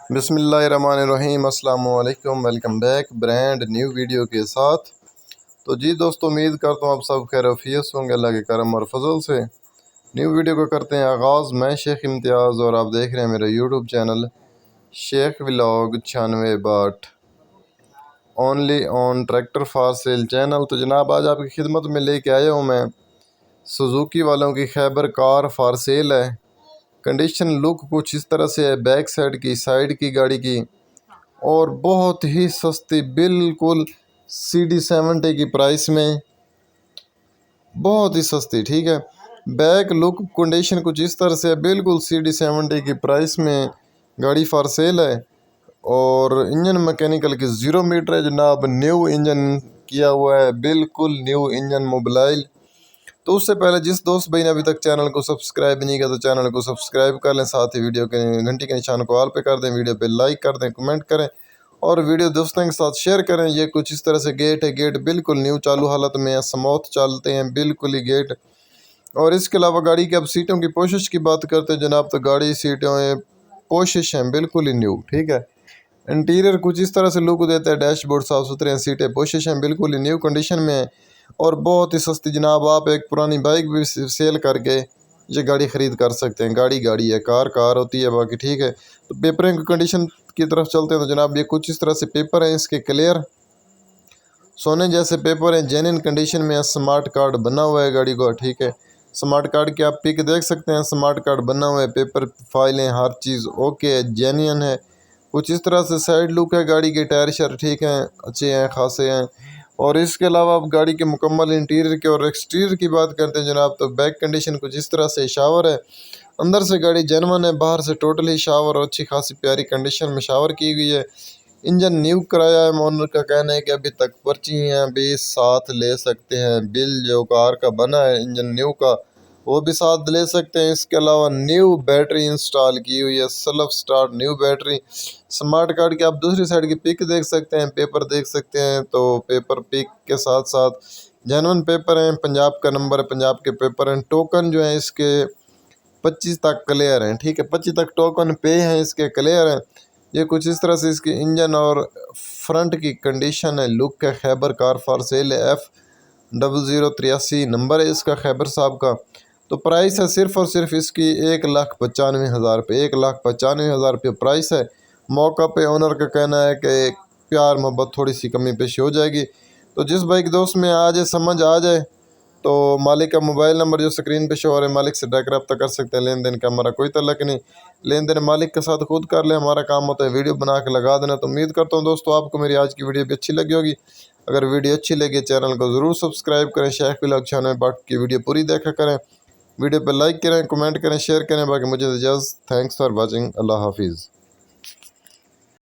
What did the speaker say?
बिस्मिल्लाहिर्रहमानिर्रहीम, अस्सलाम वालेकुम। Welcome back brand new video के साथ। तो जी दोस्तों, उम्मीद करता हूँ आप सब खैरियत होंगे अल्लाह के करम और फजल से। न्यू वीडियो को करते हैं आगाज़। मैं शेख इम्तियाज़ और आप देख रहे हैं मेरा यूट्यूब चैनल शेख व्लॉग 96 बाट, only on tractor for sale channel. तो जनाब, आज आपकी खिदमत में लेके आया हूँ मैं सुजुकी वालों की खैबर कार फॉर सेल है। कंडीशन लुक कुछ इस तरह से है, बैक साइड की, साइड की गाड़ी की, और बहुत ही सस्ती, बिल्कुल CD70 की प्राइस में, बहुत ही सस्ती। ठीक है, बैक लुक कंडीशन कुछ इस तरह से है, बिल्कुल CD70 की प्राइस में गाड़ी फॉर सेल है। और इंजन मैकेनिकल की 0 मीटर है जनाब, न्यू इंजन किया हुआ है, बिल्कुल न्यू इंजन मोबाइल। तो उससे पहले जिस दोस्त भाई ने अभी तक चैनल को सब्सक्राइब नहीं किया तो चैनल को सब्सक्राइब कर लें, साथ ही वीडियो के घंटी के निशान को ऑल पे कर दें, वीडियो पे लाइक कर दें, कमेंट करें और वीडियो दोस्तों के साथ शेयर करें। ये कुछ इस तरह से गेट है, गेट बिल्कुल न्यू चालू हालत में है, स्मूथ चलते हैं बिल्कुल ही गेट। और इसके अलावा गाड़ी की अब सीटों की पोशिश की बात करते हैं जनाब, तो गाड़ी सीटें पोशिश हैं बिल्कुल ही न्यू। ठीक है, इंटीरियर कुछ इस तरह से लुक देता है, डैशबोर्ड साफ़ सुथरे हैं, सीटें पोशिश हैं, बिल्कुल ही न्यू कंडीशन में है और बहुत ही सस्ती जनाब। आप एक पुरानी बाइक भी सेल करके ये गाड़ी ख़रीद कर सकते हैं। गाड़ी गाड़ी है, कार कार होती है बाकी। ठीक है, तो पेपरिंग की कंडीशन की तरफ चलते हैं तो जनाब, ये कुछ इस तरह से पेपर हैं इसके, क्लियर सोने जैसे पेपर हैं, जेन्युइन कंडीशन में है, स्मार्ट कार्ड बना हुआ है गाड़ी को। ठीक है, स्मार्ट कार्ड की आप पिक देख सकते हैं, स्मार्ट कार्ड बना हुआ है, पेपर फाइलें हर चीज़ ओके है, जेन्युइन है। कुछ इस तरह से साइड लुक है गाड़ी के, टायर शर ठीक हैं, अच्छे हैं, खासे हैं। और इसके अलावा आप गाड़ी के मुकम्मल इंटीरियर के और एक्सटीरियर की बात करते हैं जनाब, तो बैक कंडीशन कुछ इस तरह से, शावर है, अंदर से गाड़ी जेन्युइन है, बाहर से टोटली शावर और अच्छी खासी प्यारी कंडीशन में शावर की गई है। इंजन न्यू कराया है, ओनर का कहना है कि अभी तक पर्ची हैं भी साथ ले सकते हैं, बिल जो कार का बना है इंजन न्यू का वो भी साथ ले सकते हैं। इसके अलावा न्यू बैटरी इंस्टॉल की हुई है, self start new battery. Smart card की आप दूसरी साइड की पिक देख सकते हैं, पेपर देख सकते हैं, तो पेपर पिक के साथ साथ जेन्युइन पेपर हैं, पंजाब का नंबर है, पंजाब के पेपर हैं। टोकन जो है इसके 25 तक क्लियर हैं। ठीक है, 25 तक टोकन पे हैं इसके, क्लियर हैं। ये कुछ इस तरह से इसकी इंजन और फ्रंट की कंडीशन है, लुक है। खैबर कार फॉर सेल है, F0083 नंबर है इसका, खैबर साहब का। तो प्राइस है सिर्फ और सिर्फ इसकी 1,95,000 रुपये, 1,95,000 रुपये प्राइस है। मौका पे ओनर का कहना है कि प्यार मोहब्बत थोड़ी सी कमी पेशी हो जाएगी। तो जिस बाइक दोस्त में आ जाए, समझ आ जाए, तो मालिक का मोबाइल नंबर जो स्क्रीन पे शो हो रहा है, मालिक से डायरेक्ट रब्ता कर सकते हैं। लेन देन का हमारा कोई तल्लक नहीं, लेन देन मालिक के साथ खुद कर ले, हमारा काम होता है वीडियो बना के लगा देना। तो उम्मीद करता हूँ दोस्तों आपको मेरी आज की वीडियो भी अच्छी लगी होगी। अगर वीडियो अच्छी लगी चैनल को ज़रूर सब्सक्राइब करें, शेख व्लॉग 96 बाट की वीडियो पूरी देखा करें, वीडियो पर लाइक करें, कमेंट करें, शेयर करें। बाकी मुझे इजाज़त, थैंक्स फॉर वॉचिंग, अल्लाह हाफिज़।